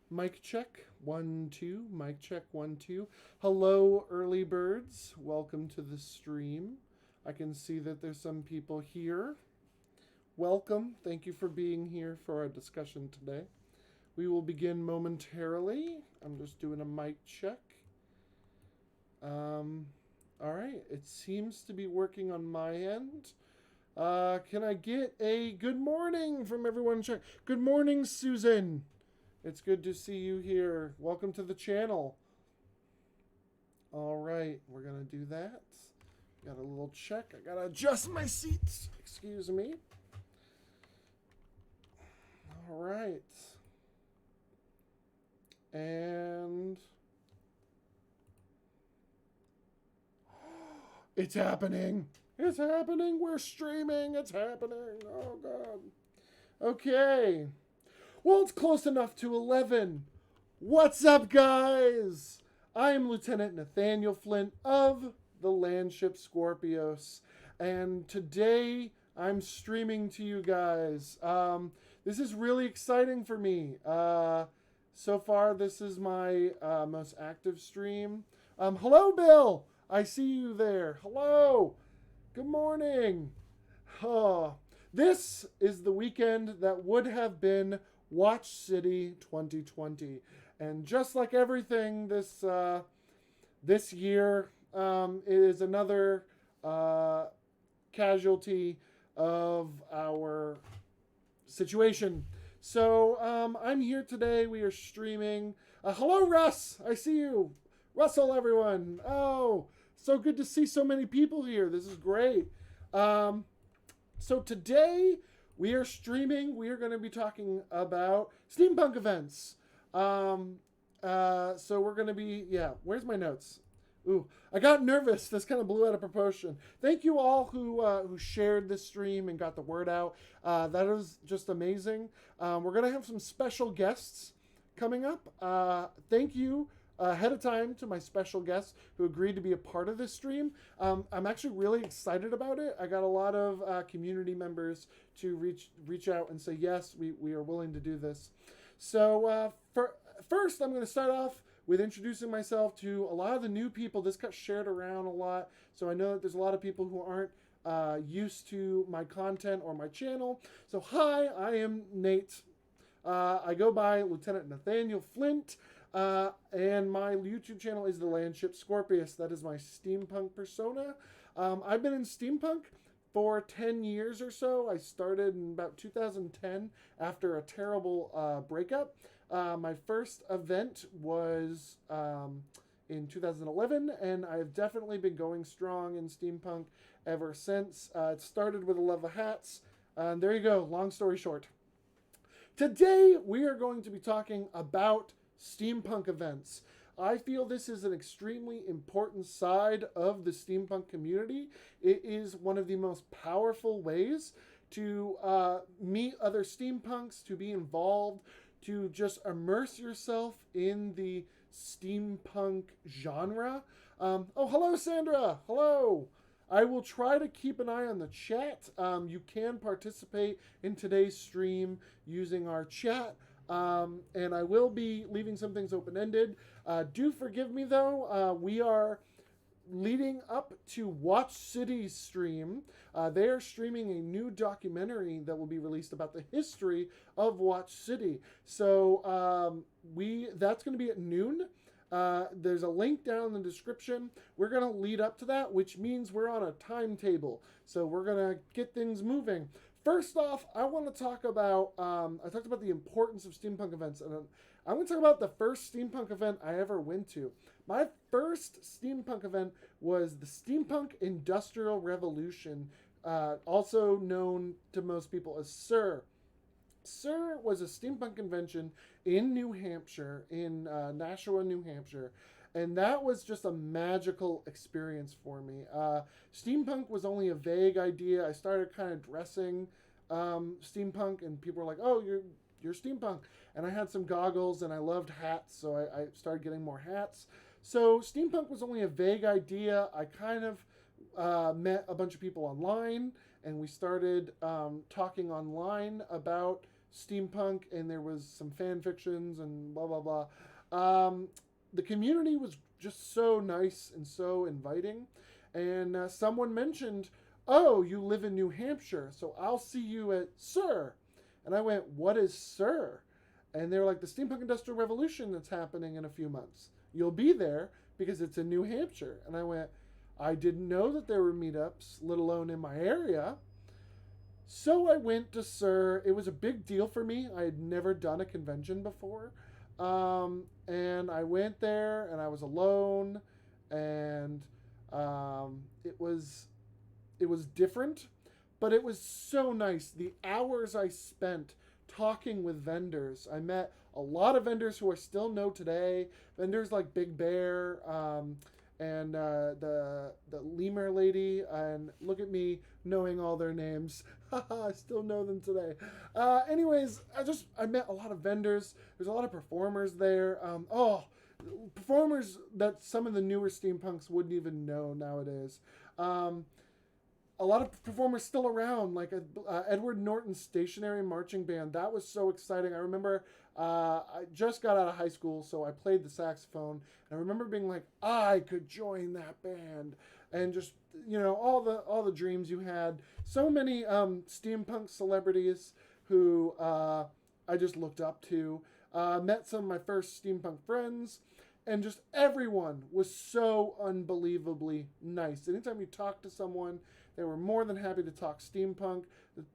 Mic check, 1, 2. Mic check, 1, 2. Hello, early birds. Welcome to the stream. I can see that there's some people here. Welcome. Thank you for being here for our discussion today. We will begin momentarily. I'm just doing a mic check. All right. It seems to be working on my end. Can I get a good morning from everyone? Good morning, Susan. It's good to see you here. Welcome to the channel. All right, we're going to do that. Got a little check. I got to adjust my seats. Excuse me. All right. And it's happening. It's happening. We're streaming. It's happening. Oh, God. Okay. Well, it's close enough to 11. What's up, guys? I am Lt Nathaniel Flint of the Landship Scorpios. And today I'm streaming to you guys. This is really exciting for me. So far, this is my most active stream. Hello, Bill. I see you there. Hello. Good morning. This is the weekend that would have been Watch City 2020. And just like everything this year is another casualty of our situation. So I'm here today. We are streaming. Hello, Russ. I see you. Russell, everyone. Oh, so good to see so many people here. This is great. So today we are streaming. We are going to be talking about steampunk events. So we're going to be, where's my notes? Ooh, I got nervous. This kind of blew out of proportion. Thank you all who shared this stream and got the word out. That is just amazing. We're going to have some special guests coming up. Thank you ahead of time to my special guests who agreed to be a part of this stream. I'm actually really excited about it. I got a lot of community members to reach out and say, yes, we are willing to do this. So first, I'm going to start off with introducing myself to a lot of the new people. This got shared around a lot, so I know that there's a lot of people who aren't used to my content or my channel. So hi, I am Nate. I go by Lt Nathaniel Flint. And my YouTube channel is the Landship Scorpios. That is my steampunk persona. I've been in steampunk for 10 years or so. I started in about 2010 after a terrible breakup. My first event was in 2011, and I've definitely been going strong in steampunk ever since. It started with a love of hats. And there you go, long story short. Today, we are going to be talking about steampunk events. I feel this is an extremely important side of the steampunk community. It is one of the most powerful ways to meet other steampunks, to be involved, to just immerse yourself in the steampunk genre. Oh, hello, Sandra. Hello. I will try to keep an eye on the chat. You can participate in today's stream using our chat. And I will be leaving some things open-ended. Do forgive me, though. We are leading up to Watch City's stream. They are streaming a new documentary that will be released about the history of Watch City. So that's going to be at noon. There's a link down in the description. We're going to lead up to that, which means we're on a timetable. So we're going to get things moving. First off, I want to talk about, I talked about the importance of steampunk events, and I'm going to talk about the first steampunk event I ever went to. My first steampunk event was the Steampunk Industrial Revolution, also known to most people as SIR. SIR was a steampunk convention in New Hampshire, in Nashua, New Hampshire, and that was just a magical experience for me. Steampunk was only a vague idea. I started kind of dressing steampunk, and people were like, "Oh, you're steampunk." And I had some goggles, and I loved hats, so I started getting more hats. So steampunk was only a vague idea. I kind of met a bunch of people online, and we started talking online about steampunk, and there was some fan fictions and blah blah blah. The community was just so nice and so inviting, and someone mentioned, "Oh, you live in New Hampshire, so I'll see you at Sir." And I went, "What is Sir?" And they were like, "The Steampunk Industrial Revolution that's happening in a few months. You'll be there because it's in New Hampshire." And I went, "I didn't know that there were meetups, let alone in my area." So I went to Sir. It was a big deal for me. I had never done a convention before. And I went there and I was alone, and it was different, but it was so nice. The hours I spent talking with vendors, I met a lot of vendors who I still know today. Vendors like Big Bear, and the lemur lady, and look at me knowing all their names. I still know them today. Anyways, I met a lot of vendors. There's a lot of performers there. Performers that some of the newer steampunks wouldn't even know nowadays. A lot of performers still around, like Edward Norton's Stationary Marching Band. That was so exciting. I remember I just got out of high school, so I played the saxophone. And I remember being like, I could join that band, and just all the dreams you had. So many steampunk celebrities who I just looked up to. Met some of my first steampunk friends. And just everyone was so unbelievably nice. Anytime you talk to someone, they were more than happy to talk steampunk.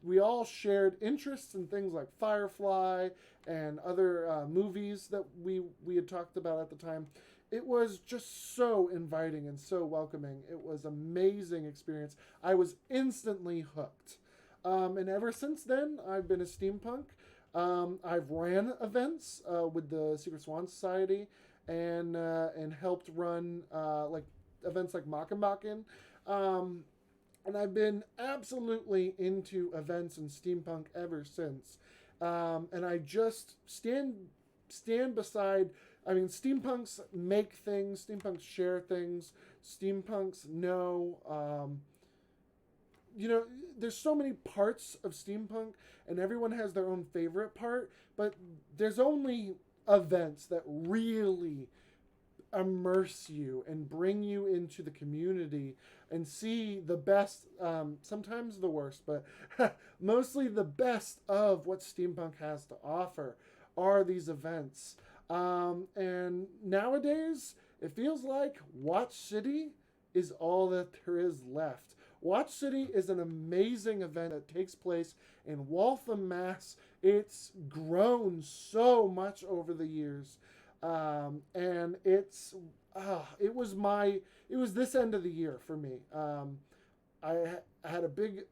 We all shared interests in things like Firefly and other movies that we had talked about at the time. It was just so inviting and so welcoming. It was an amazing experience. I was instantly hooked. And ever since then, I've been a steampunk. I've ran events with the Secret Swan Society, and helped run like events like Mockenbakken. And I've been absolutely into events and steampunk ever since. And I just stand beside. I mean, steampunks make things. Steampunks share things. Steampunks know. There's so many parts of steampunk, and everyone has their own favorite part. But there's only events that really immerse you and bring you into the community and see the best, sometimes the worst, but mostly the best of what steampunk has to offer are these events. And nowadays, it feels like Watch City is all that there is left. Watch City is an amazing event that takes place in Waltham, Mass. It's grown so much over the years. And it was this end of the year for me. I had a big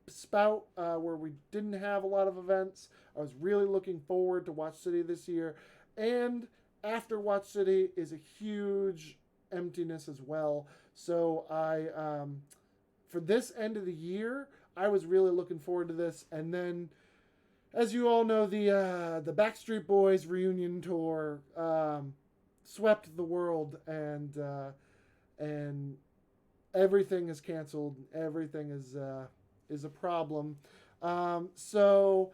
spout where we didn't have a lot of events. I was really looking forward to Watch City this year. And after Watch City is a huge emptiness as well. So for this end of the year, I was really looking forward to this. And then, as you all know, the Backstreet Boys reunion tour swept the world, and everything is canceled. Everything is a problem. So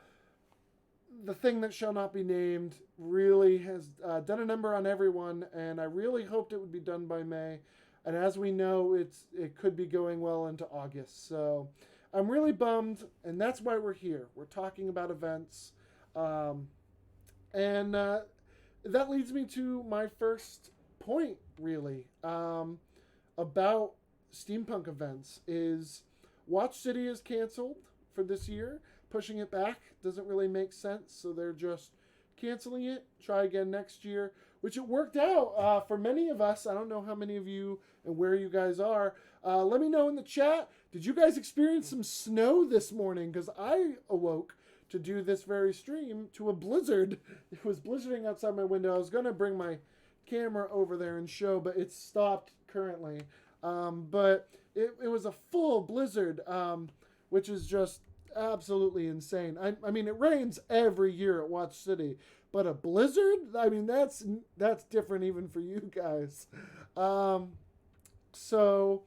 the thing that shall not be named really has done a number on everyone, and I really hoped it would be done by May. And as we know, it could be going well into August. So I'm really bummed, and that's why we're here. We're talking about events. And that leads me to my first point, really, about steampunk events is Watch City is canceled for this year. Pushing it back doesn't really make sense, so they're just canceling it. Try again next year, which it worked out for many of us. I don't know how many of you and where you guys are. Let me know in the chat. Did you guys experience some snow this morning? Because I awoke to do this very stream to a blizzard. It was blizzarding outside my window. I was going to bring my camera over there and show, but it's stopped currently. But it was a full blizzard, which is just absolutely insane. I mean, it rains every year at Watch City, but a blizzard? I mean, that's different even for you guys. So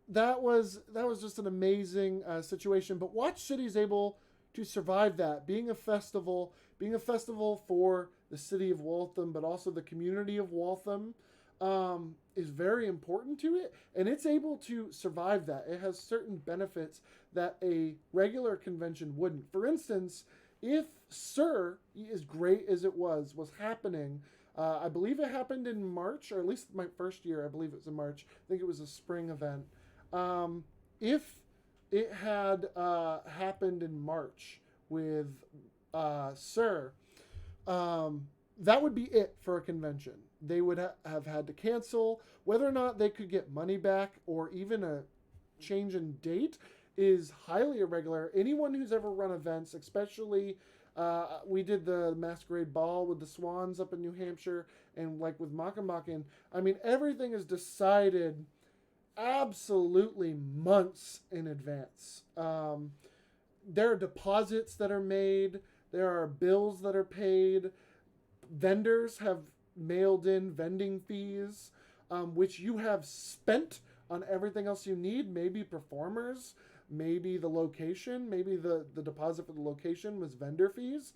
that was just an amazing situation. But Watch City is able to survive that. Being a festival for the city of Waltham, but also the community of Waltham, is very important to it, and it's able to survive that. It has certain benefits that a regular convention wouldn't. For instance, if Sir, as great as it was happening, I believe it happened in March, or at least my first year, I believe it was in March. I think it was a spring event. If it had happened in March with Sir, that would be it for a convention. They would have had to cancel. Whether or not they could get money back or even a change in date is highly irregular. Anyone who's ever run events, especially we did the Masquerade Ball with the Swans up in New Hampshire, and like with Makamakin, I mean, everything is decided absolutely months in advance. There are deposits that are made. There are bills that are paid. Vendors have mailed in vending fees, which you have spent on everything else you need. Maybe performers, maybe the location, maybe the deposit for the location was vendor fees.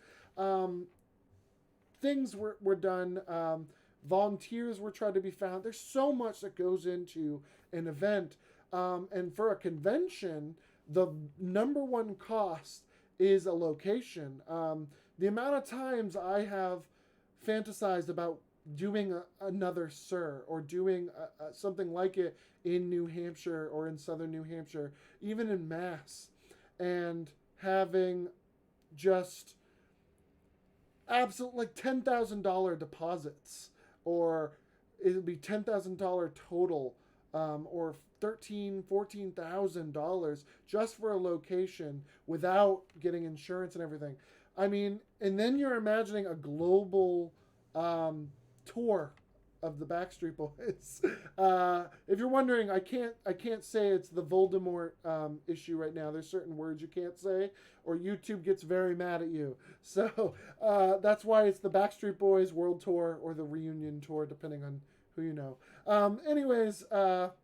Things were done. Volunteers were trying to be found. There's so much that goes into an event. And for a convention, the number one cost is a location. The amount of times I have fantasized about doing another Sir or doing something like it in New Hampshire or in southern New Hampshire, even in Mass, and having just absolute like $10,000 deposits, or it would be $10,000 total, or $14,000 just for a location without getting insurance and everything. I mean, and then you're imagining a global tour of the Backstreet Boys. If you're wondering, I can't say it's the Voldemort issue right now. There's certain words you can't say, or YouTube gets very mad at you. So that's why it's the Backstreet Boys World Tour or the Reunion Tour, depending on who you know. Anyways, oh,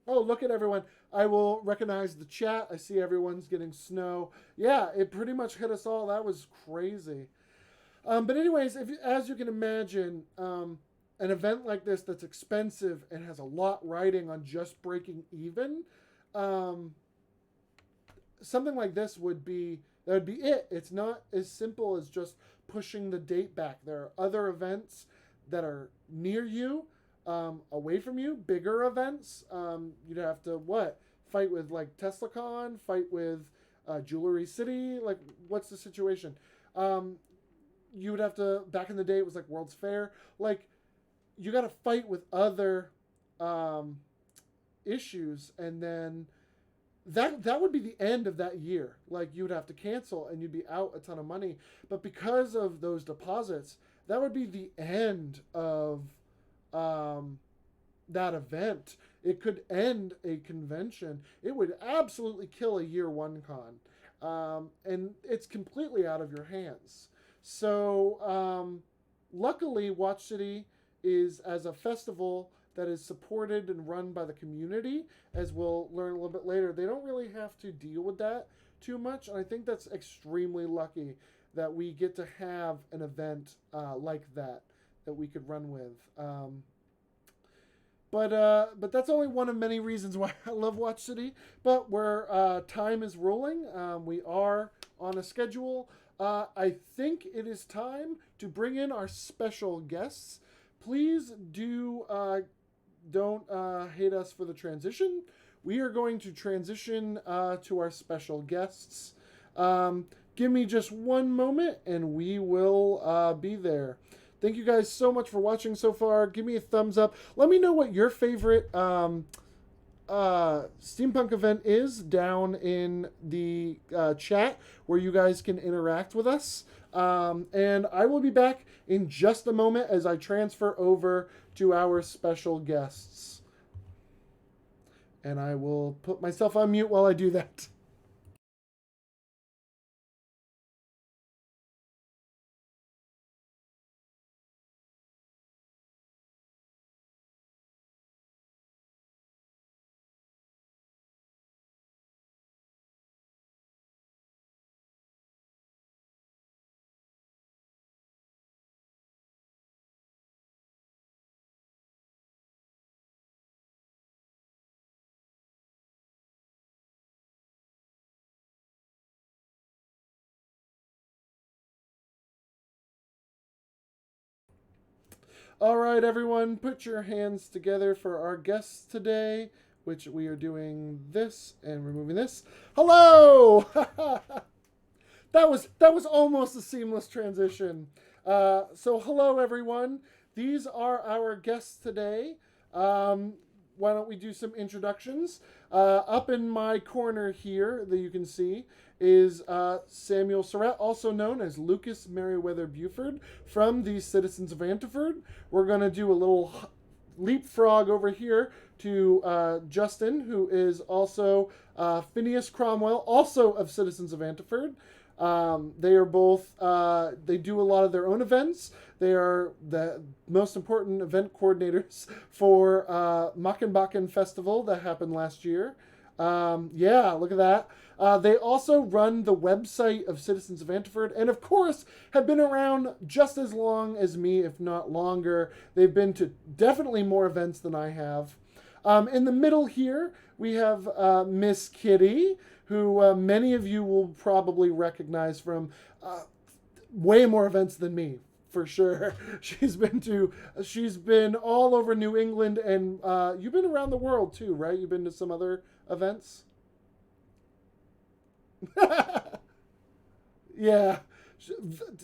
look at everyone. I will recognize the chat. I see everyone's getting snow. Yeah, it pretty much hit us all. That was crazy. But anyways, as you can imagine, an event like this that's expensive and has a lot riding on just breaking even, something like this would be it. It's not as simple as just pushing the date back. There are other events that are near you, away from you, bigger events. You'd have to fight with like TeslaCon, fight with Jewelry City. Like, what's the situation? You would have to, back in the day, it was like World's Fair. Like, you got to fight with other issues, and then that would be the end of that year. Like, you would have to cancel, and you'd be out a ton of money. But because of those deposits, that would be the end of that event. It could end a convention. It would absolutely kill a year one con. And it's completely out of your hands. So, luckily, Watch City is as a festival that is supported and run by the community, as we'll learn a little bit later. They don't really have to deal with that too much, and I think that's extremely lucky that we get to have an event like that we could run with. But that's only one of many reasons why I love Watch City. But where time is rolling, we are on a schedule. I think it is time to bring in our special guests. Please don't hate us for the transition. We are going to transition to our special guests. Give me just one moment and we will be there. Thank you guys so much for watching so far. Give me a thumbs up. Let me know what your favorite steampunk event is down in the chat where you guys can interact with us. And I will be back in just a moment as I transfer over to our special guests. And I will put myself on mute while I do that. All right, everyone, put your hands together for our guests today, which we are doing this and removing this. Hello! that was almost a seamless transition. So hello, everyone. These are our guests today. Why don't we do some introductions? Up in my corner here that you can see is Samuel Surratt, also known as Lucas Merriweather Buford from the Citizens of Antiford. We're going to do a little leapfrog over here to Justin, who is also Phineas Cromwell, also of Citizens of Antiford. They are both, they do a lot of their own events. They are the most important event coordinators for Mackenbacken Festival that happened last year. Yeah, look at that. They also run the website of Citizens of Antiford, and of course have been around just as long as me, if not longer. They've been to definitely more events than I have. In the middle here, we have Miss Kitty, who many of you will probably recognize from way more events than me, for sure. She's been all over New England, and you've been around the world too, right? You've been to some other events? Yeah,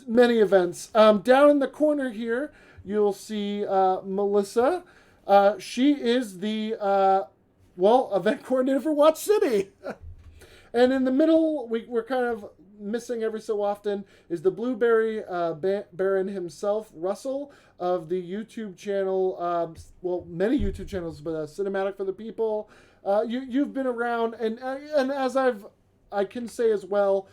many events. Down in the corner here, you'll see Melissa. She is the event coordinator for Watch City. And in the middle, we're kind of missing every so often is the Blueberry Baron himself, Russell, of the YouTube channel, many YouTube channels, but Cinematic for the People. You've been around, and as I can say as well,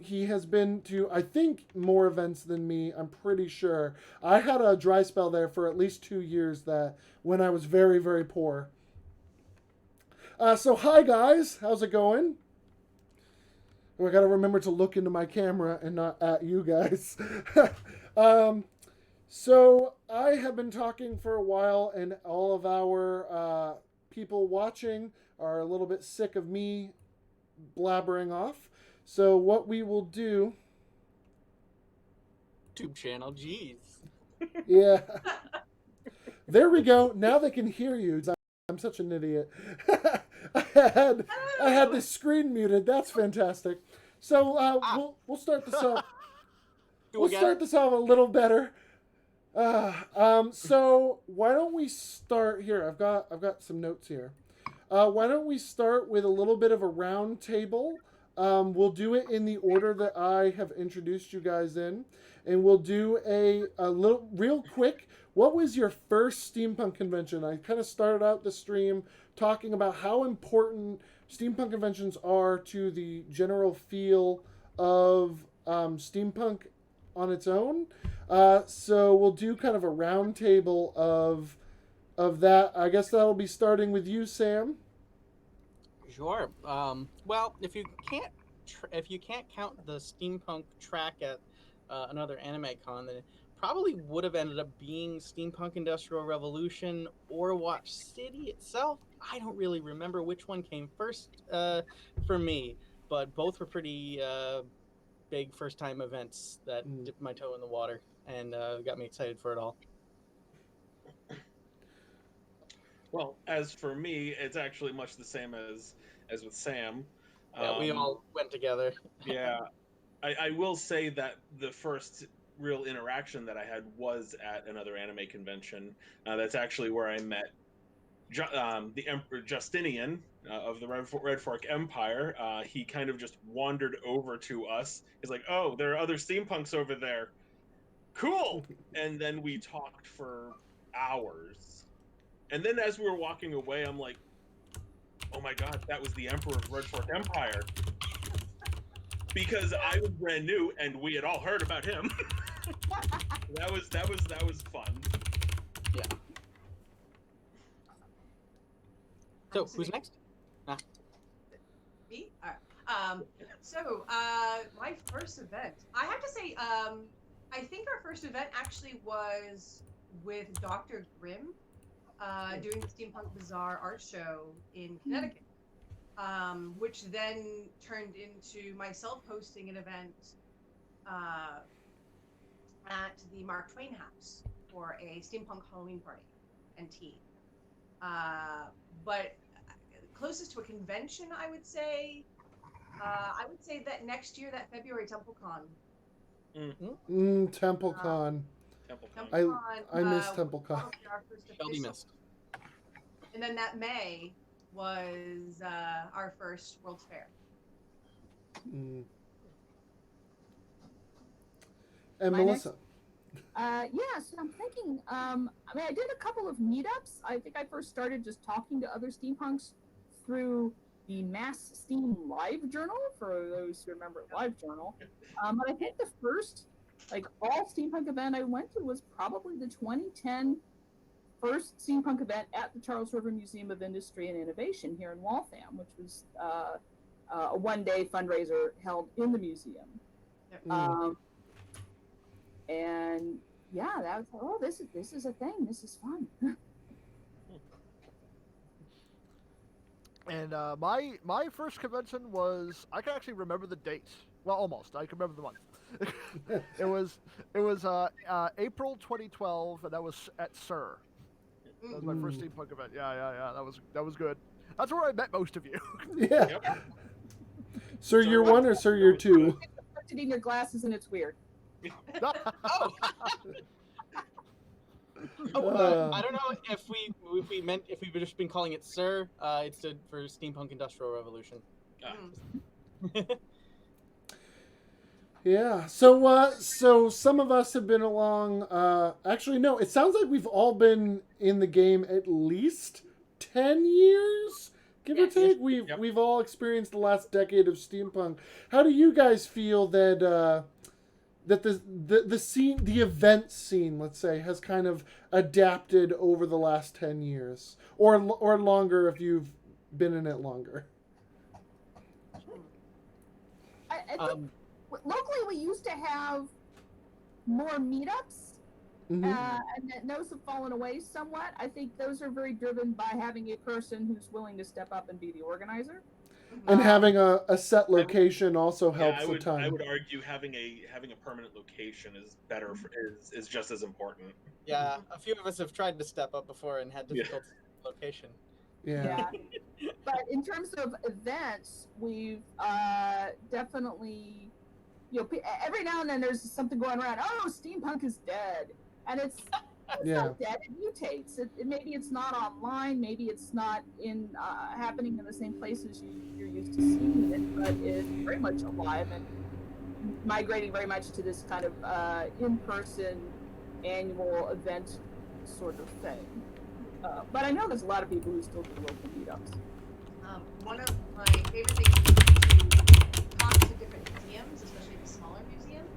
he has been to, I think, more events than me, I'm pretty sure. I had a dry spell there for at least 2 years when I was very, very poor. So hi guys, how's it going? I gotta remember to look into my camera and not at you guys. So I have been talking for a while, and all of our people watching are a little bit sick of me blabbering off. So what we will do... YouTube channel, jeez. Yeah. There we go. Now they can hear you. I'm such an idiot. I had the screen muted. That's fantastic. So we'll start this off. We'll start this off a little better. So why don't we start here? I've got some notes here. Why don't we start with a little bit of a round table? We'll do it in the order that I have introduced you guys in, and we'll do a little real quick. What was your first steampunk convention? I kind of started out the stream talking about how important steampunk conventions are to the general feel of steampunk on its own. So we'll do kind of a round table of that. I guess that'll be starting with you, Sam. Sure. Well, if you can't count the steampunk track at another anime con, then it probably would have ended up being Steampunk Industrial Revolution or Watch City itself. I don't really remember which one came first for me, but both were pretty big first-time events that dipped my toe in the water and got me excited for it all. Well, as for me, it's actually much the same as with Sam. Yeah, we all went together. Yeah. I will say that the first real interaction that I had was at another anime convention. That's actually where I met the Emperor Justinian of the Red Fork Empire. He kind of just wandered over to us. He's like, "Oh, there are other steampunks over there. Cool!" And then we talked for hours. And then as we were walking away, I'm like, "Oh my god, that was the Emperor of Red Fork Empire." Because I was brand new, and we had all heard about him. That was fun. Yeah. So who's next? Me? All right. My first event. I have to say, I think our first event actually was with Dr. Grimm, doing the Steampunk Bazaar art show in Connecticut. Which then turned into myself hosting an event at the Mark Twain House for a steampunk Halloween party and tea. But closest to a convention, I would say that next year, that February TempleCon. TempleCon. TempleCon. I miss TempleCon. Probably our first Shelby official. missed. And then that May was our first World's Fair. And My Melissa. Yeah, so I'm thinking, I mean, I did a couple of meetups. I think I first started just talking to other steampunks through the Mass Steam Live Journal, for those who remember Live Journal. But I think the first, like, all steampunk event I went to was probably the 2010 first steampunk event at the Charles River Museum of Industry and Innovation here in Waltham, which was a one-day fundraiser held in the museum. And yeah, that was, oh, this is a thing. This is fun. And my first convention was, I can actually remember the date. Well, almost. I can remember the month. it was April 2012, and that was at SIR. That was my first steampunk event. Yeah. That was good. That's where I met most of you. Yeah. Yep. Sir, year 1 or Sir, year 2? It's in your glasses and it's weird. Oh. I don't know if we've just been calling it Sir. It stood for Steampunk Industrial Revolution. Yeah. So some of us have been along. Actually, no. It sounds like we've all been in the game at least 10 years, give or take. We've all experienced the last decade of steampunk. How do you guys feel that that the scene, the event scene, let's say, has kind of adapted over the last 10 years, or longer if you've been in it longer? I think locally we used to have more meetups, and those have fallen away somewhat. I think those are very driven by having a person who's willing to step up and be the organizer. And having a set location also helps the time. I would argue having a permanent location is better is just as important. Yeah, a few of us have tried to step up before and had difficulty with location. Yeah. But in terms of events, we've definitely, every now and then there's something going around. Oh, steampunk is dead, and it's not dead. It mutates. Maybe it's not online. Maybe it's not in happening in the same places you're used to seeing it, but it's very much alive and migrating very much to this kind of in-person annual event sort of thing. But I know there's a lot of people who still do local meetups. One of my favorite things is to talk to different museums, especially the smaller museums.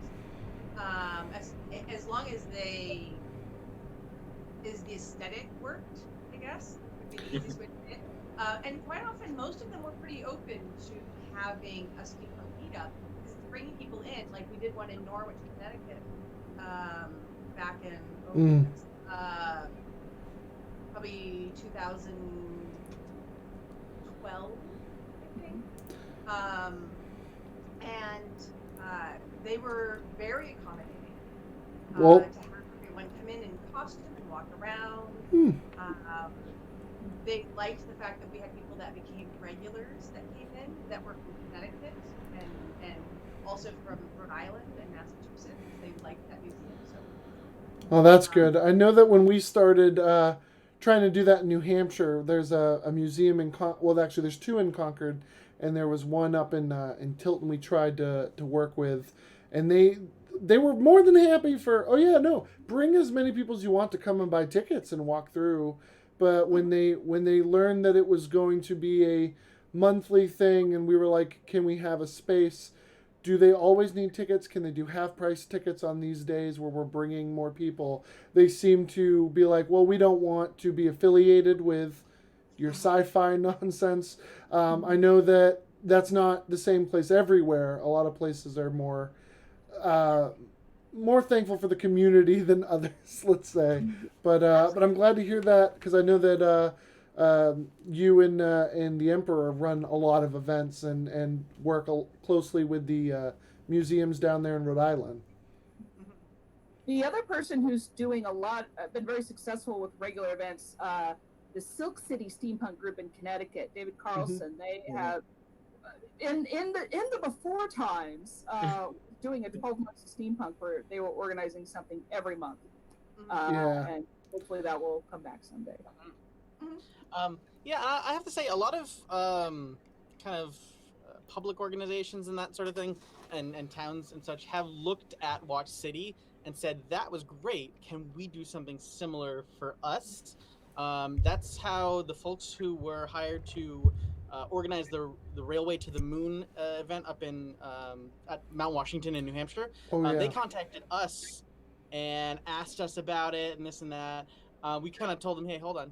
As long as the aesthetic worked, I guess, would be the easiest way to say it. And quite often, most of them were pretty open to having a steampunk meetup, because it's bringing people in. Like, we did one in Norwich, Connecticut, back in probably 2012, I think. They were very accommodating. To have everyone come in costume and walk around. They liked the fact that we had people that became regulars that came in that were from Connecticut and also from Rhode Island and Massachusetts. They liked that museum. So. Oh, that's good. I know that when we started trying to do that in New Hampshire, there's a museum in actually there's two in Concord, and there was one up in Tilton we tried to work with, and they were more than happy for, bring as many people as you want to come and buy tickets and walk through. But when they learned that it was going to be a monthly thing, and we were like, can we have a space? Do they always need tickets? Can they do half-price tickets on these days where we're bringing more people? They seem to be like, well, we don't want to be affiliated with your sci-fi nonsense. I know that that's not the same place everywhere. A lot of places are more thankful for the community than others, let's say. But I'm glad to hear that, because I know that you and the Emperor run a lot of events and work closely with the museums down there in Rhode Island. The other person who's doing a lot, been very successful with regular events, the Silk City Steampunk Group in Connecticut, David Carlson. They have in the before times doing a 12 months of steampunk where they were organizing something every month, and hopefully that will come back someday. Yeah, I have to say a lot of kind of public organizations and that sort of thing, and towns and such have looked at Watch City and said that was great. Can we do something similar for us? That's how the folks who were hired to organize the Railway to the Moon event up in at Mount Washington in New Hampshire. They contacted us and asked us about it and this and that. We kind of told them, hey, hold on.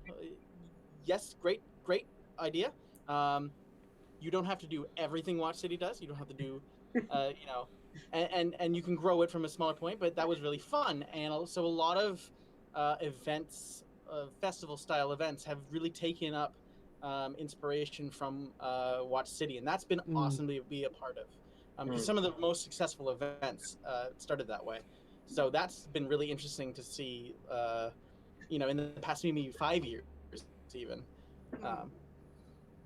Yes, great idea. You don't have to do everything Watch City does. You don't have to do, and you can grow it from a smaller point. But that was really fun, and also a lot of events, festival-style events, have really taken up inspiration from Watch City, and that's been awesome to be a part of. Because some of the most successful events started that way, so that's been really interesting to see. In the past maybe 5 years, even.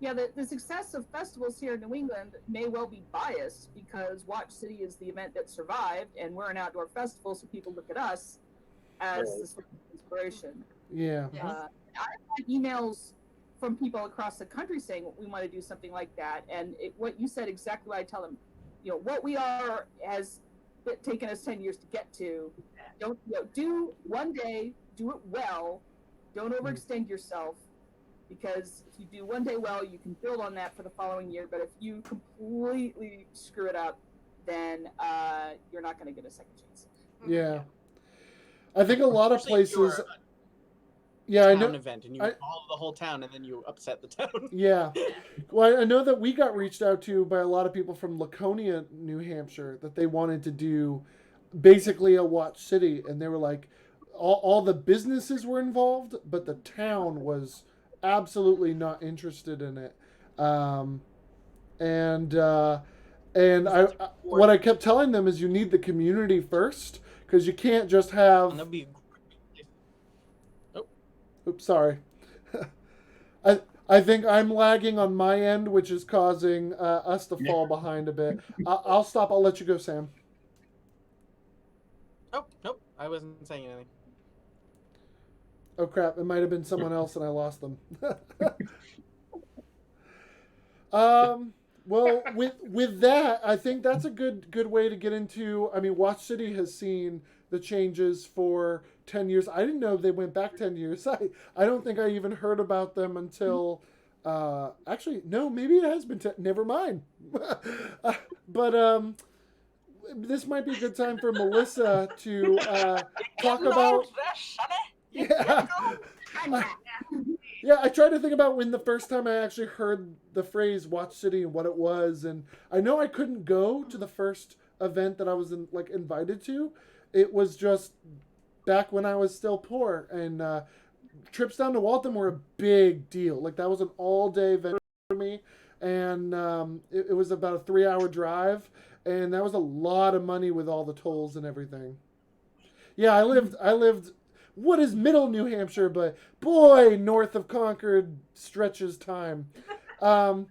Yeah, the success of festivals here in New England may well be biased because Watch City is the event that survived, and we're an outdoor festival, so people look at us as the sort of inspiration. Yeah. I've had emails from people across the country saying we want to do something like that, and what you said exactly what I tell them. What we are has taken us 10 years to get to. Don't do one day, do it well. Don't overextend yourself. Because if you do one day well, you can build on that for the following year. But if you completely screw it up, then you're not going to get a second chance. Yeah. I think a lot of places. I know. Event and you follow the whole town, and then you upset the town. Yeah. Well, I know that we got reached out to by a lot of people from Laconia, New Hampshire, that they wanted to do basically a Watch City, and they were like, all the businesses were involved, but the town was absolutely not interested in it. What I kept telling them is you need the community first, because you can't just have. Oops, sorry. I think I'm lagging on my end, which is causing us to fall behind a bit. I'll stop. I'll let you go, Sam. Oh, nope. I wasn't saying anything. Oh crap! It might have been someone else, and I lost them. Well, with that, I think that's a good way to get into. I mean, Watch City has seen the changes for 10 years. I didn't know they went back 10 years. I don't think I even heard about them until. Actually, no, maybe it has been. Never mind. But this might be a good time for Melissa to talk about. Yeah. I tried to think about when the first time I actually heard the phrase Watch City and what it was, and I know I couldn't go to the first event that I was invited to. It was just back when I was still poor, and trips down to Waltham were a big deal. Like, that was an all-day event for me, and it was about a 3-hour drive, and that was a lot of money with all the tolls and everything. Yeah, I lived what is middle New Hampshire, but boy, north of Concord stretches time. But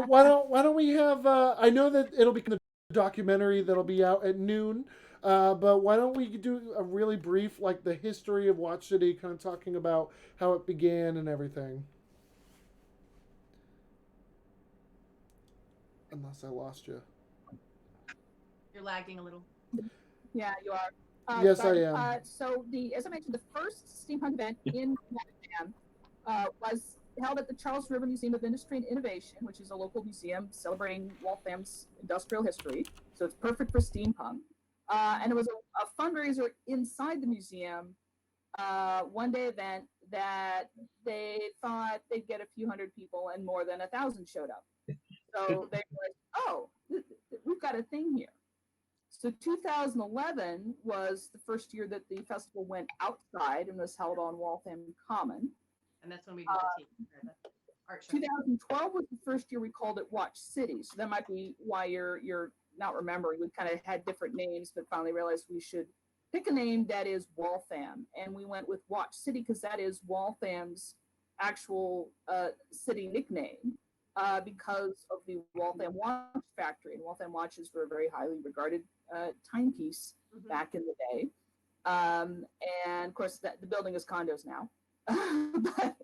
why don't we have? I know that it'll be the documentary that'll be out at noon. But why don't we do a really brief, like, the history of Watch City, kind of talking about how it began and everything. Unless I lost you. You're lagging a little. Yeah, you are. Yes, I am. So as I mentioned, the first steampunk event in Manhattan was held at the Charles River Museum of Industry and Innovation, which is a local museum celebrating Waltham's industrial history. So it's perfect for steampunk. And it was a fundraiser inside the museum, one-day event that they thought they'd get a few hundred people, and more than 1,000 showed up. So they were like, oh, we've got a thing here. So 2011 was the first year that the festival went outside and was held on Waltham Common. And that's when we did the art show. 2012 was the first year we called it Watch City. So that might be why you're not remembering. We kind of had different names, but finally realized we should pick a name that is Waltham, and we went with Watch City because that is Waltham's actual city nickname because of the Waltham Watch Factory. And Waltham watches were a very highly regarded timepiece back in the day. And of course, the building is condos now. But,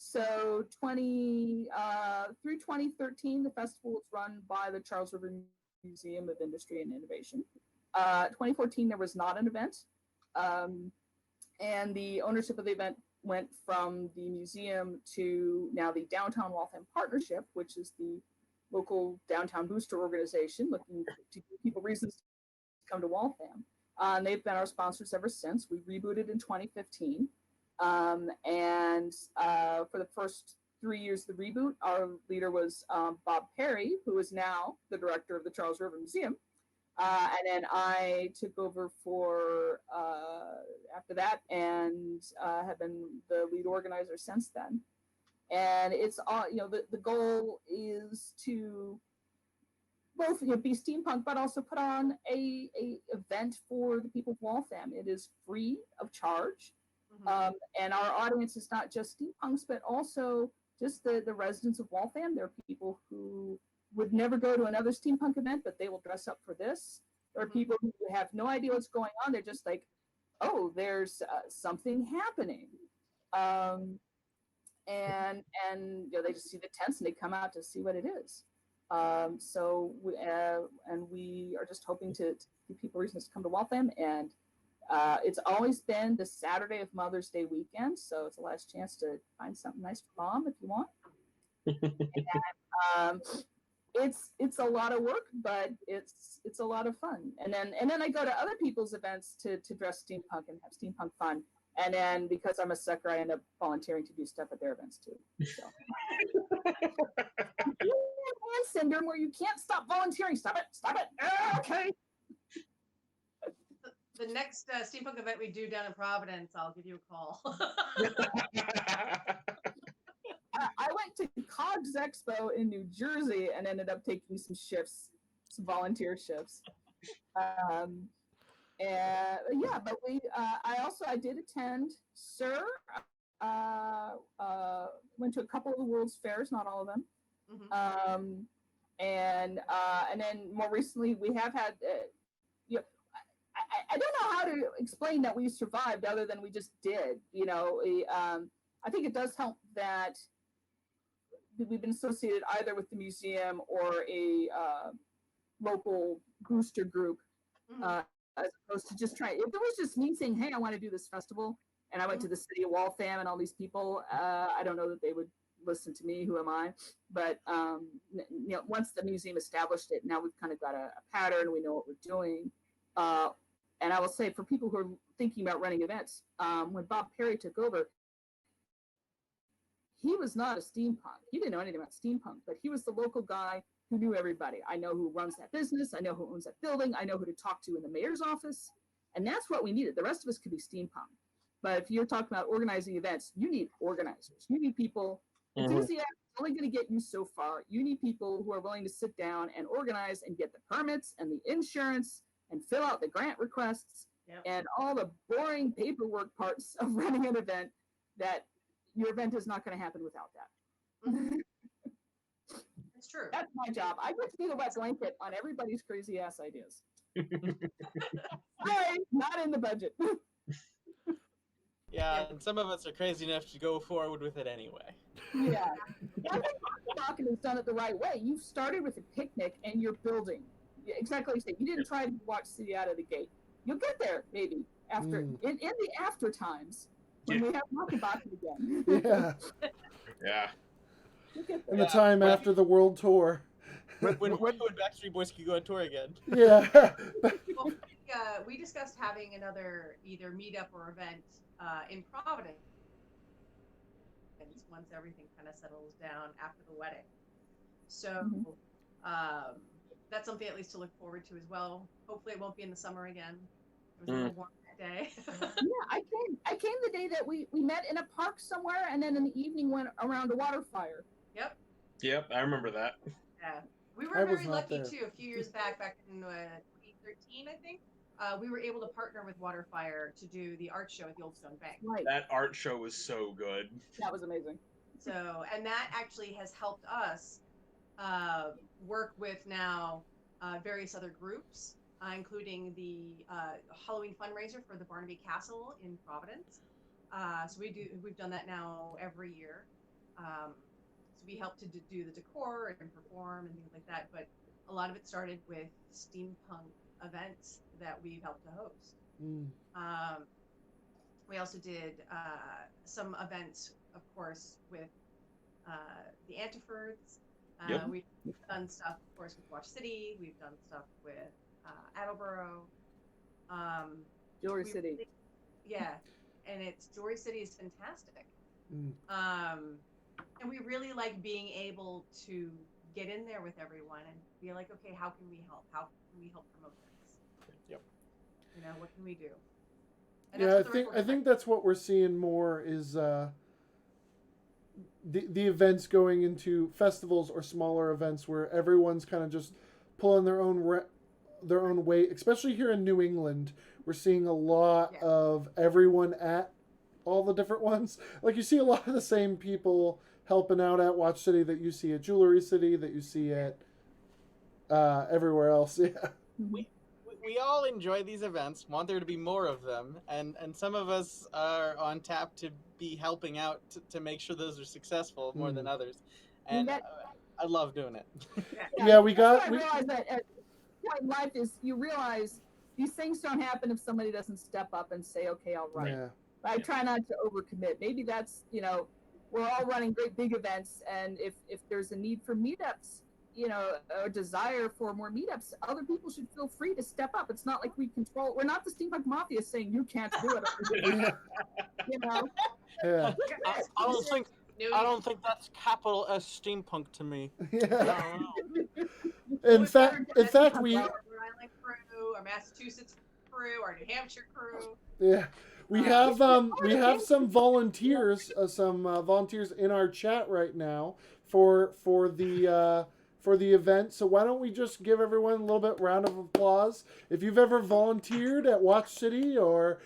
so through 2013, the festival was run by the Charles River Museum of Industry and Innovation. 2014, there was not an event, and the ownership of the event went from the museum to now the Downtown Waltham Partnership, which is the local downtown booster organization looking to give people reasons to come to Waltham. And they've been our sponsors ever since. We rebooted in 2015. And for the first 3 years of the reboot, our leader was Bob Perry, who is now the director of the Charles River Museum. And then I took over for after that and have been the lead organizer since then. And it's all, the goal is to both be steampunk, but also put on a event for the people of Waltham. It is free of charge. And our audience is not just steampunks, but also just the residents of Waltham. There are people who would never go to another steampunk event, but they will dress up for this. There are people who have no idea what's going on. They're just like, oh, there's something happening. And they just see the tents and they come out to see what it is. So we are just hoping to give people reasons to come to Waltham. And it's always been the Saturday of Mother's Day weekend. So it's the last chance to find something nice for mom if you want. And, it's a lot of work, but it's a lot of fun. And then I go to other people's events to dress steampunk and have steampunk fun. And then because I'm a sucker, I end up volunteering to do stuff at their events too. So. Hand syndrome where you can't stop volunteering. Stop it. Okay. The next steampunk event we do down in Providence, I'll give you a call. I went to Cogs Expo in New Jersey and ended up taking some volunteer shifts. But I did attend SIR. Went to a couple of the World's Fairs, not all of them. And then more recently, we have had. I don't know how to explain that we survived, other than we just did. I think it does help that we've been associated either with the museum or a local booster group, as opposed to just trying. If it was just me saying, "Hey, I want to do this festival," and I went to the city of Waltham and all these people, I don't know that they would listen to me. Who am I? But once the museum established it, now we've kind of got a pattern. We know what we're doing. And I will say, for people who are thinking about running events, when Bob Perry took over, he was not a steampunk. He didn't know anything about steampunk, but he was the local guy who knew everybody. I know who runs that business. I know who owns that building. I know who to talk to in the mayor's office. And that's what we needed. The rest of us could be steampunk. But if you're talking about organizing events, you need organizers. You need people. Enthusiasm is only going to get you so far. You need people who are willing to sit down and organize and get the permits and the insurance and fill out the grant requests and all the boring paperwork parts of running an event, that your event is not going to happen without that. It's true. That's my job. I get to be the wet blanket on everybody's crazy ass ideas. Sorry, not in the budget. Yeah, and some of us are crazy enough to go forward with it anyway. Yeah. I think Rocket has done it the right way. You started with a picnic and you're building. Exactly like you said. You didn't try to watch City out of the gate. You'll get there, maybe, after in the after times when we have Rocket again. Yeah. Yeah. In the time after the world tour. When Backstreet Boys could go on tour again. Yeah. Well, we discussed having another either meetup or event in Providence once everything kind of settles down after the wedding. So that's something at least to look forward to as well. Hopefully it won't be in the summer again. It was a little warm that day. Yeah, I came the day that we met in a park somewhere, and then in the evening went around a water fire. Yep, I remember that. Yeah. We were very lucky too a few years back in 2013, I think. we were able to partner with Waterfire to do the art show at the Old Stone Bank. Right. That art show was so good. That was amazing. So, and that actually has helped us work with now various other groups, including the Halloween fundraiser for the Barnaby Castle in Providence. So we've done that now every year. So we help to do the decor and perform and things like that. But a lot of it started with steampunk events that we've helped to host. We also did some events, of course, with the Antifords. Yep. We've done stuff, of course, with Watch City. We've done stuff with Attleboro. Jewelry City. Yeah, and Jewelry City is fantastic. And we really like being able to get in there with everyone and be like, okay, how can we help? How can we help promote this? Yep. You know, what can we do? And Yeah, that's what the I think that's what we're seeing more is the events going into festivals or smaller events where everyone's kind of just pulling their own weight. Especially here in New England, we're seeing a lot of everyone at all the different ones. Like you see a lot of the same people helping out at Watch City that you see at Jewelry City, that you see at everywhere else. Yeah. We all enjoy these events, want there to be more of them, and some of us are on tap to be helping out to make sure those are successful more than others. And I love doing it. Yeah, we got. I realize that at point in life is you realize these things don't happen if somebody doesn't step up and say, okay, all right. Yeah. I try not to overcommit. Maybe that's, we're all running great big events, and if there's a need for meetups, a desire for more meetups, other people should feel free to step up. It's not like we're not the Steampunk Mafia saying you can't do it. Yeah. I don't think that's capital S steampunk to me. Yeah. In fact, we. Our Rhode Island crew, our Massachusetts crew, our New Hampshire crew. Yeah. We have some volunteers, volunteers in our chat right now for the event. So why don't we just give everyone a little bit round of applause if you've ever volunteered at Watch City or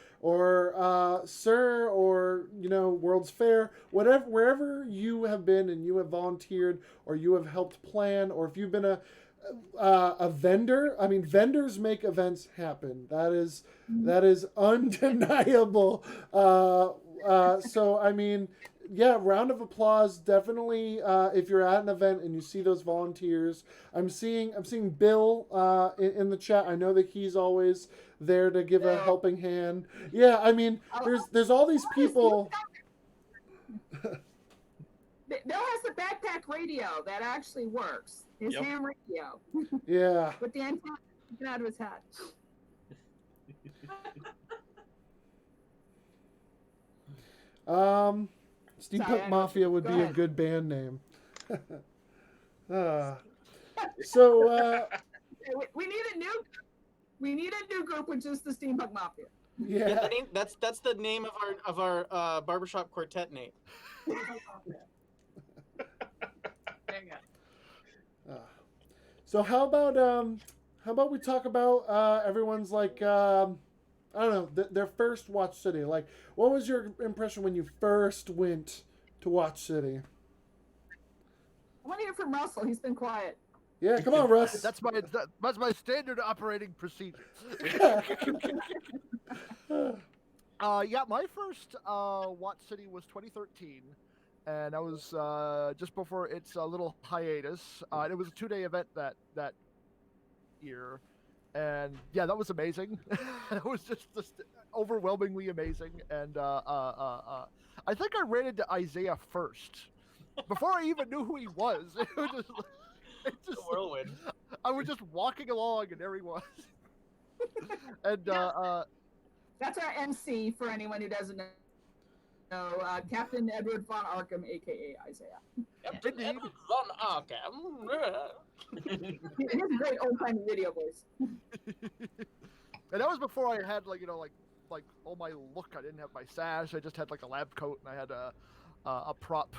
SIR or World's Fair, wherever you have been and you have volunteered or you have helped plan, or if you've been a vendor. I mean, vendors make events happen. That is undeniable. So I mean, yeah, round of applause definitely. If you're at an event and you see those volunteers, I'm seeing Bill in the chat. I know that he's always there to give a helping hand. Yeah, I mean, there's all these people. Bill has the backpack radio that actually works. His ham radio. Yeah. With the antenna out of his hat. Steampunk Mafia would be a good band name. So we need a new group with just the Steampunk Mafia. Yeah. That's the name of our barbershop quartet name. There you go. So how about we talk about everyone's like I don't know, their first Watch City. Like, what was your impression when you first went to Watch City? I want to hear from Russell. He's been quiet. Yeah, come on, Russ. That's my standard operating procedure. My first Watch City was 2013, and that was just before its little hiatus. It was a 2-day event that year, and yeah, that was amazing. It was just overwhelmingly amazing, and I think I ran into Isaiah first before I even knew who he was. It was just a whirlwind. I was just walking along, and there he was. And that's our MC for anyone who doesn't know. Captain Edward von Arkham, aka Isaiah. Captain Edward von Arkham. He has a great old-timey video voice. And that was before I had like all my look. I didn't have my sash. I just had like a lab coat, and I had a prop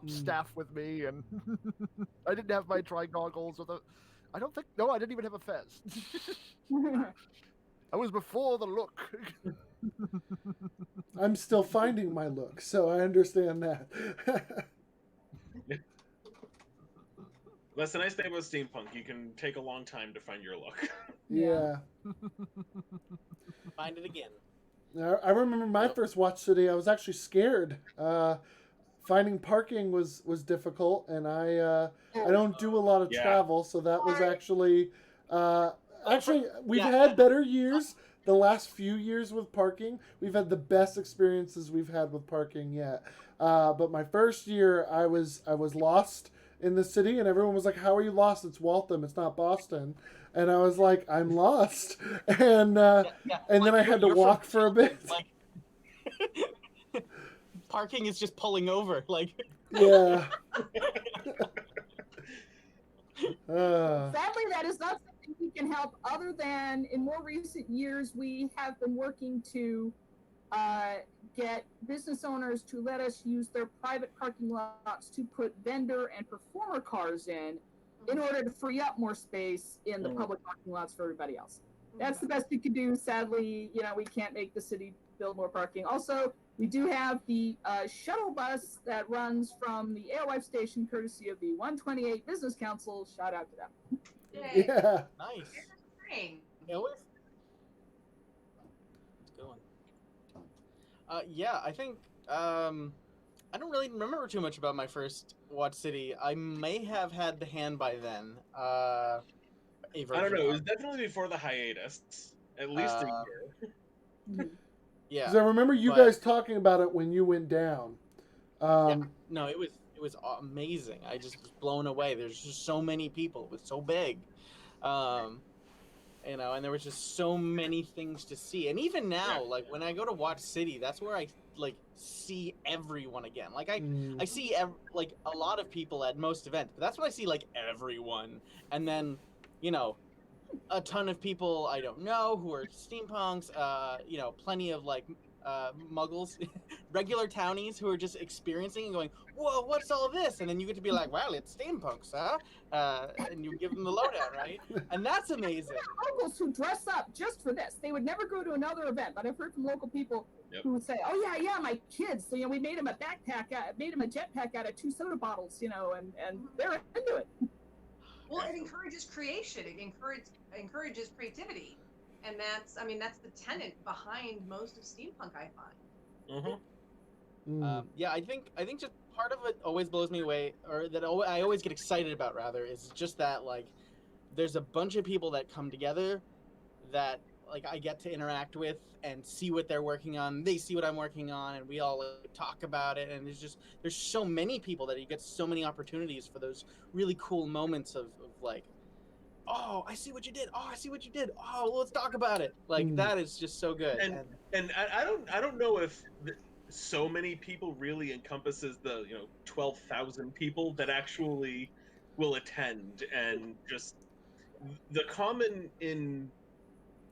staff with me, and I didn't have my tri goggles I didn't even have a fez. I was before the look. I'm still finding my look, so I understand that. That's the nice thing about steampunk. You can take a long time to find your look. Yeah. Find it again. I remember my first Watch City. I was actually scared. Finding parking was difficult, and I don't do a lot of Yeah. travel, so that was actually we've Yeah. had better years. The last few years with parking, we've had the best experiences we've had with parking yet. But my first year, I was lost in the city, and everyone was like, "How are you lost? It's Waltham. It's not Boston." And I was like, "I'm lost," and then I had to walk for a bit. Like, parking is just pulling over. Like, Yeah. Sadly, that is not something we can help other than in more recent years, we have been working to get business owners to let us use their private parking lots to put vendor and performer cars in order to free up more space in the public parking lots for everybody else. That's the best we could do. Sadly, we can't make the city build more parking. Also, we do have the shuttle bus that runs from the Alewife station, courtesy of the 128 Business Council. Shout out to them. Yay. Yeah. nice. Great. Alewife? It's a good one. Yeah, I think I don't really remember too much about my first Watch City. I may have had the hand by then. I don't know. It was definitely before the hiatus. At least a year. Yeah. Because I remember you guys talking about it when you went down. No, it was amazing. I just was blown away. There's just so many people. It was so big. And there was just so many things to see. And even now, like when I go to Watch City, that's where I like see everyone again. Like I see like a lot of people at most events, but that's when I see like everyone. And then, a ton of people I don't know who are steampunks, plenty of like muggles, regular townies who are just experiencing and going, whoa, what's all this? And then you get to be like, well, it's steampunks, huh? And you give them the lowdown, right? And that's amazing. Locals who dress up just for this. They would never go to another event, but I've heard from local people who would say, oh yeah, my kids. So, we made them a backpack, made them a jetpack out of 2 soda bottles, and they're into it. Well, it encourages creation. It encourages creativity, and that's the tenet behind most of steampunk, I find. Yeah, I think just part of it always blows me away, or that I always get excited about, rather, is just that like there's a bunch of people that come together that like I get to interact with and see what they're working on. They see what I'm working on, and we all like, talk about it. And there's so many people that you get so many opportunities for those really cool moments of like, oh, I see what you did. Oh, I see what you did. Oh, let's talk about it. Like that is just so good. And I don't know if so many people really encompasses the 12,000 people that actually will attend, and just the common in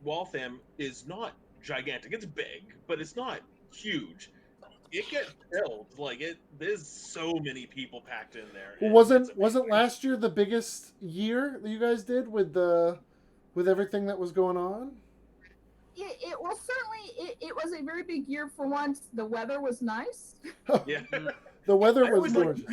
Waltham is not gigantic. It's big, but it's not huge. It gets filled. Like there's so many people packed in there. Well, wasn't last year the biggest year that you guys did with everything that was going on? It was certainly it was a very big year for once. The weather was nice. Yeah. The weather was gorgeous.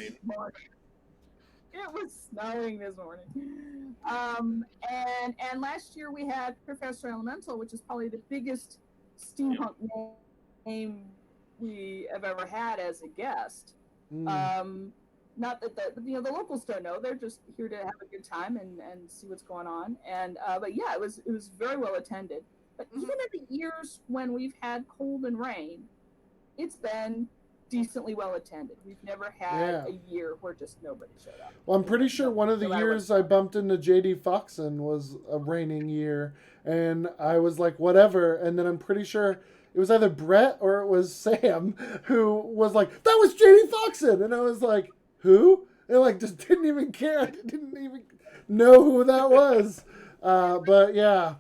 It was snowing this morning. And last year we had Professor Elemental, which is probably the biggest steampunk name we have ever had as a guest. Not that the locals don't know; they're just here to have a good time and see what's going on. And but yeah, it was very well attended. But even in the years when we've had cold and rain, it's been decently well attended. We've never had a year where just nobody showed up. Well, I'm pretty sure one of the years I bumped into JD Foxon was a raining year, and I was like, whatever. And then I'm pretty sure it was either Brett or it was Sam who was like, that was JD Foxon, and I was like, who? And like just didn't even care. I didn't even know who that was. But yeah,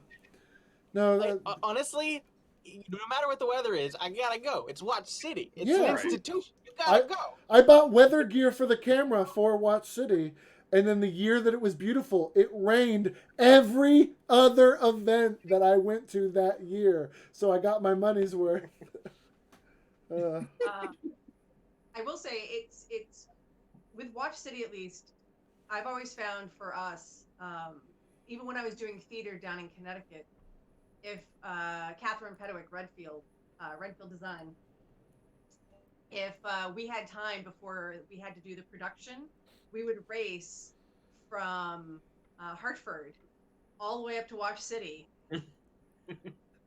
no. Honestly, no matter what the weather is, I gotta go. It's Watch City. It's Yeah. an institution. You gotta go. I bought weather gear for the camera for Watch City, And then the year that it was beautiful, it rained every other event that I went to that year. So I got my money's worth. I will say it's with Watch City at least. I've always found for us, even when I was doing theater down in Connecticut, if Catherine Pedwick Redfield Design, if we had time before we had to do the production, we would race from Hartford all the way up to Watch City,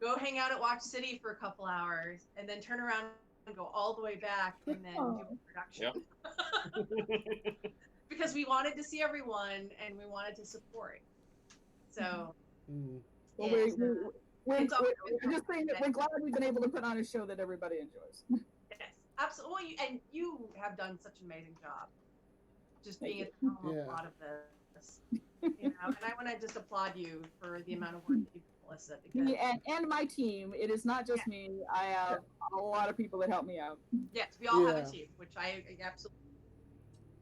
go hang out at Watch City for a couple hours, and then turn around and go all the way back and then do production. Yep. Because we wanted to see everyone and we wanted to support. So Well, it's, we're it's all- just saying that we're glad we've been able to put on a show that everybody enjoys. yes, absolutely. And you have done such an amazing job. Just Thank being at you. the helm of Yeah. a lot of this. You know, and I want to just applaud you for the amount of work you do, Melissa. Because Me and my team. It is not just me. I have a lot of people that help me out. yes, we all have Yeah. a team, which I absolutely.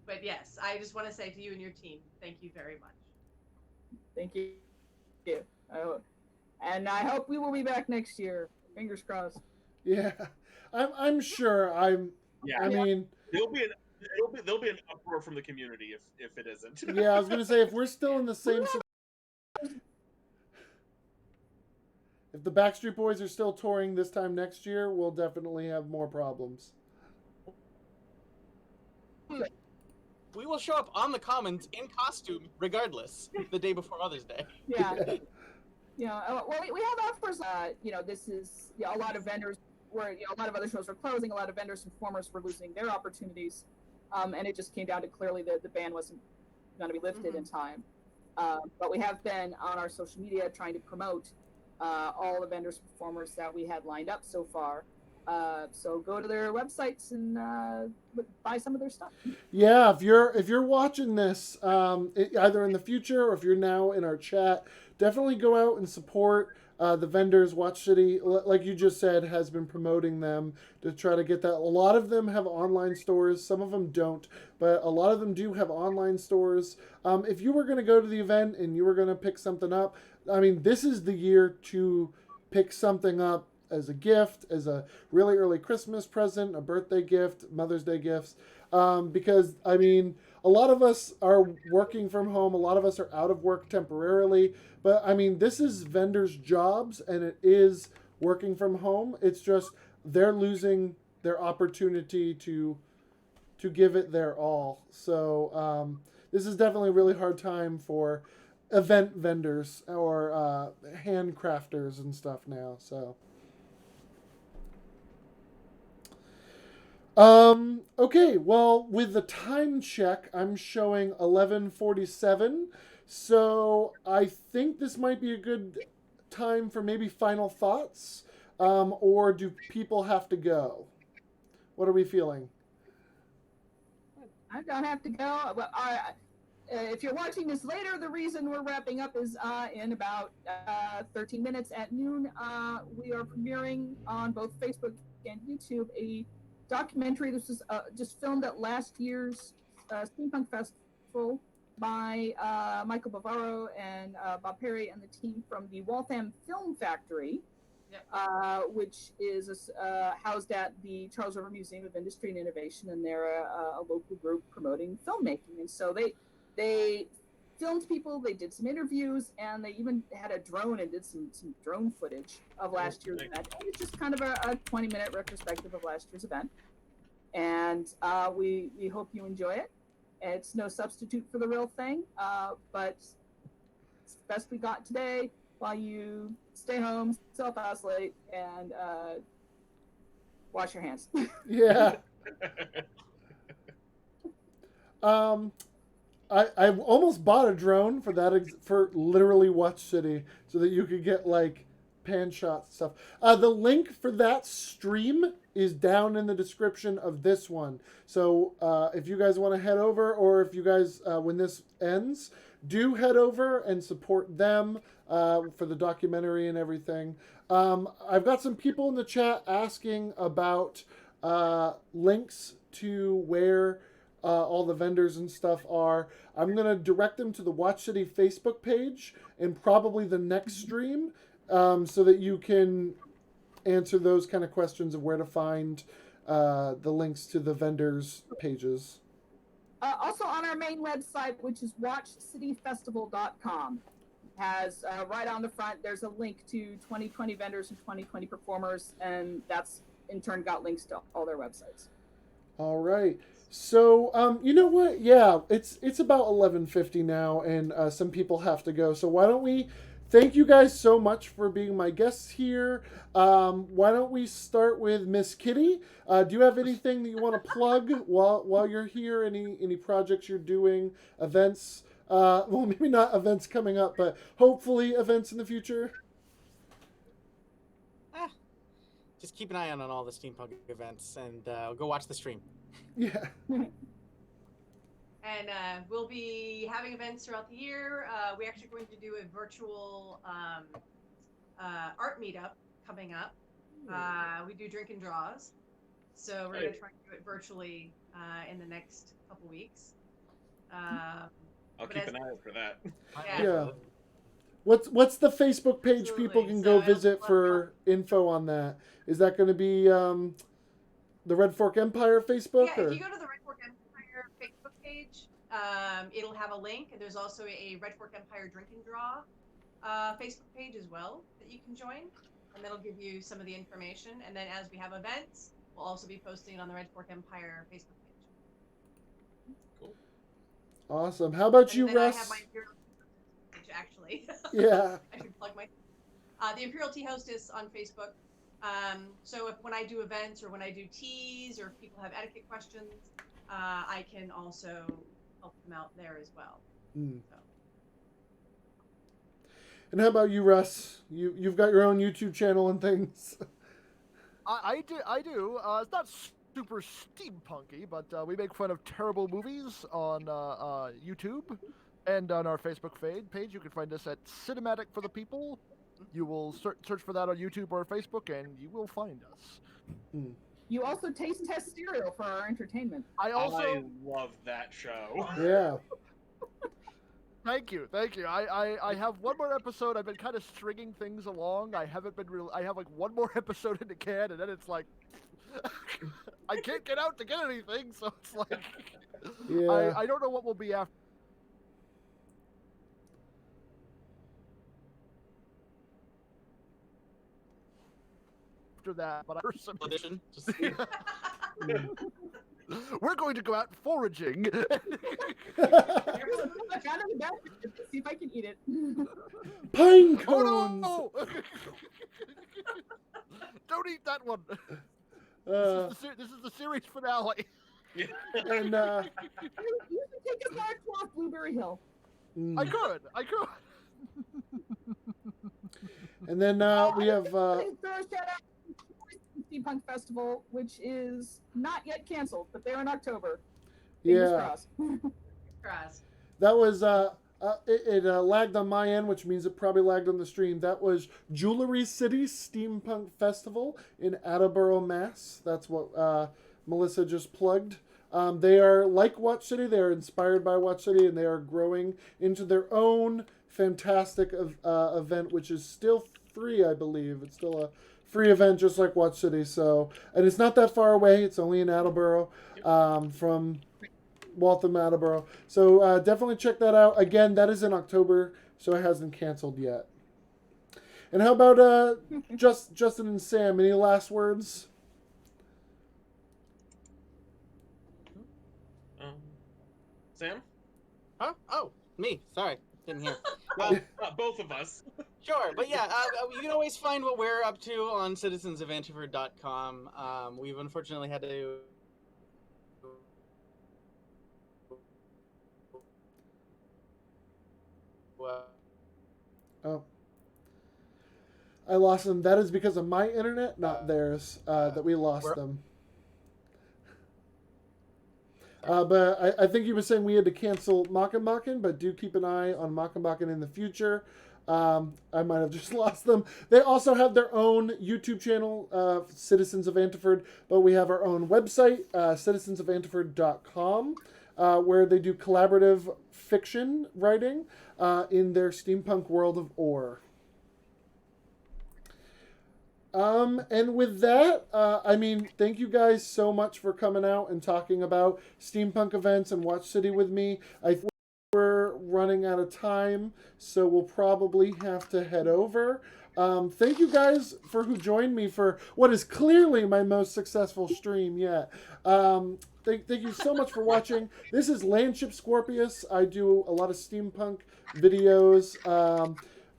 But yes, I just want to say to you and your team, thank you very much. Thank you. And I hope we will be back next year. Fingers crossed. Yeah, I'm sure. I mean, There'll be an uproar from the community if it isn't. yeah, I was gonna say if we're still in the same. If the Backstreet Boys are still touring this time next year, we'll definitely have more problems. We will show up on the Commons in costume, regardless, the day before Mother's Day. Yeah. Well, we have offers. This is a lot of vendors were, a lot of other shows were closing. A lot of vendors and performers were losing their opportunities, and it just came down to clearly the ban wasn't going to be lifted in time. But we have been on our social media trying to promote all the vendors and performers that we had lined up so far. So go to their websites and buy some of their stuff. Yeah, if you're watching this, either in the future or if you're now in our chat, definitely go out and support the vendors. Watch City, like you just said, has been promoting them to try to get that. A lot of them have online stores. Some of them don't, but a lot of them do have online stores. If you were going to go to the event and you were going to pick something up, I mean, this is the year to pick something up as a gift, as a really early Christmas present, a birthday gift, Mother's Day gifts. Because, I mean, a lot of us are working from home. A lot of us are out of work temporarily. But, I mean, this is vendors' jobs, and it is working from home. It's just they're losing their opportunity to give it their all. So this is definitely a really hard time for event vendors or handcrafters and stuff now. So okay, well, with the time check, I'm showing 11:47. So I think this might be a good time for maybe final thoughts. Or do people have to go? What are we feeling? I don't have to go. Well, if you're watching this later, the reason we're wrapping up is in about 13 minutes at noon. We are premiering on both Facebook and YouTube a documentary. This is just filmed at last year's Steampunk Festival by Michael Bavaro and Bob Perry and the team from the Waltham Film Factory. Yep. Which is housed at the Charles River Museum of Industry and Innovation, and they're a local group promoting filmmaking. And so they filmed people, they did some interviews, and they even had a drone and did some drone footage of last year's event. And it's just kind of a 20-minute retrospective of last year's event. And we hope you enjoy it. It's no substitute for the real thing, but it's the best we got today. While you stay home, self-isolate, and wash your hands. Yeah. I almost bought a drone for that for literally Watch City so that you could get like pan shots and stuff. The link for that stream is down in the description of this one. So if you guys want to head over, or if you guys when this ends, do head over and support them for the documentary and everything. I've got some people in the chat asking about links to where all the vendors and stuff are. I'm going to direct them to the Watch City Facebook page and probably the next stream, so that you can answer those kind of questions of where to find the links to the vendors' pages. Also on our main website, which is watchcityfestival.com, has right on the front, there's a link to 2020 vendors and 2020 performers, and that's in turn got links to all their websites. All right. So, you know what? Yeah, it's about 11:50 now, and some people have to go. So why don't we thank you guys so much for being my guests here. Why don't we start with Miss Kitty? Do you have anything that you want to plug while you're here? Any projects you're doing? Events? Well, maybe not events coming up, but hopefully events in the future. Just keep an eye on all the Steampunk events and go watch the stream. Yeah. And we'll be having events throughout the year. We're actually going to do a virtual art meetup coming up. We do drink and draws. So we're going to try and do it virtually in the next couple weeks. I'll keep an eye out for that. Yeah. What's the Facebook page Absolutely. people can So go visit for info on that? Is that going to be the Red Fork Empire Facebook? Yeah, or? if you go to the Red Fork Empire Facebook page, it'll have a link. And there's also a Red Fork Empire Drink and Draw Facebook page as well that you can join. And that'll give you some of the information. And then as we have events, we'll also be posting it on the Red Fork Empire Facebook page. Cool. Awesome. How about you, then Russ? I have my Imperial page, actually. Yeah. I should plug my the Imperial Tea Hostess on Facebook. So when I do events or when I do teas or if people have etiquette questions, I can also help them out there as well. Mm. So. And how about you, Russ? You've got your own YouTube channel and things. I do. It's not super steampunky, but we make fun of terrible movies on YouTube and on our Facebook page. You can find us at Cinematic for the People. You will search for that on YouTube or Facebook, and you will find us. Mm. You also taste test cereal for our entertainment. I love that show. Yeah. Thank you. I have one more episode. I've been kind of stringing things along. I haven't been I have like one more episode in the can, and then it's like I can't get out to get anything. So it's like Yeah. I don't know what will be after that, but Audition. Just we're going to go out foraging. I got it back. Let's see if I can eat it. Pine Oh cones. no! Don't eat that one. This is the series finale. And You can take a march off Blueberry Hill. mm. I could. And then we have Throw a shout out to the Steampunk Festival, which is not yet canceled, but they're in October. Fingers yeah. crossed. Cross. That was it lagged on my end, which means it probably lagged on the stream. That was Jewelry City Steampunk Festival in Attleboro, Mass. That's what Melissa just plugged. They are like Watch City. They are inspired by Watch City, and they are growing into their own fantastic event, which is still free, I believe. It's still a free event, just like Watch City. So, and it's not that far away. It's only in Attleboro, from Waltham, Attleboro. So definitely check that out. Again, that is in October, so it hasn't canceled yet. And how about Justin and Sam? Any last words? Sam? Huh? Oh, me. Sorry, didn't hear. Both of us. Sure, but yeah, you can always find what we're up to on citizensofantipur.com. We've unfortunately had to. Oh. I lost them. That is because of my internet, not theirs, that we lost them. But I think you were saying we had to cancel Mockin', but do keep an eye on Mockin' in the future. I might have just lost them. They also have their own YouTube channel, Citizens of Antiford, but we have our own website, citizensofantiford.com, where they do collaborative fiction writing in their steampunk world of ore. And with that, I mean, thank you guys so much for coming out and talking about steampunk events and Watch City with me. I think we're running out of time, so we'll probably have to head over. Thank you guys for who joined me for what is clearly my most successful stream yet. Thank you so much for watching. This is Landship Scorpios. I do a lot of steampunk videos.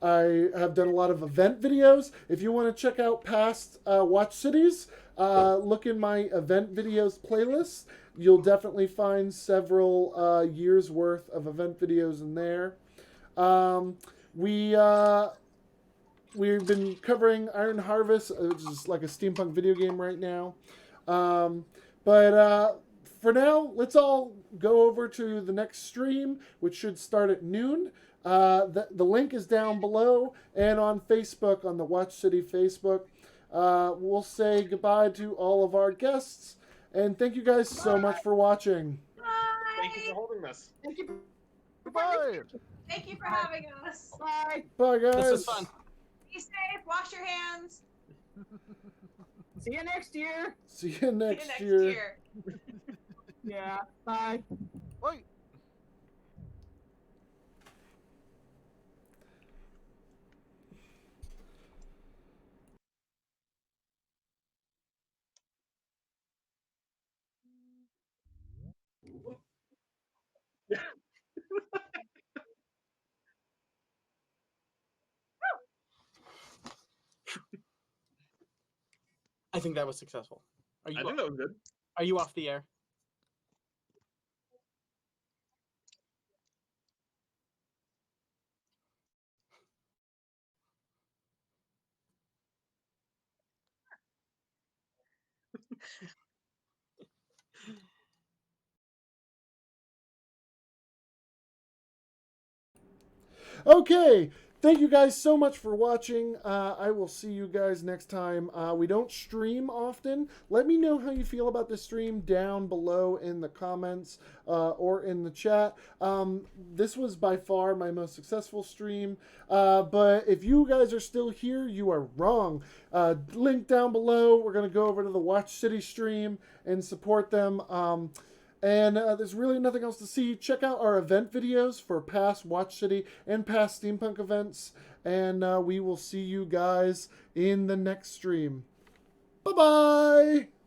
I have done a lot of event videos. If you want to check out past Watch Cities, look in my event videos playlist. You'll definitely find several years worth of event videos in there. We've been covering Iron Harvest, which is like a steampunk video game right now. But for now, let's all go over to the next stream, which should start at noon. The link is down below and on Facebook, on the Watch City Facebook. We'll say goodbye to all of our guests, and thank you guys so much for watching. Bye. Thank you for holding us. Thank you. Goodbye. Thank you for having us. Bye. Bye, guys. This was fun. Be safe. Wash your hands. See you next year. See you See next you next year. year. Yeah. Bye. Wait. I think that was successful. Are I think that was good. Are you off the air? Okay, thank you guys so much for watching. I will see you guys next time. We don't stream often. Let me know how you feel about the stream down below in the comments or in the chat. This was by far my most successful stream, but if you guys are still here, you are wrong. Link down below. We're going to go over to the Watch City stream and support them. And there's really nothing else to see. Check out our event videos for past Watch City and past Steampunk events. And we will see you guys in the next stream. Bye-bye!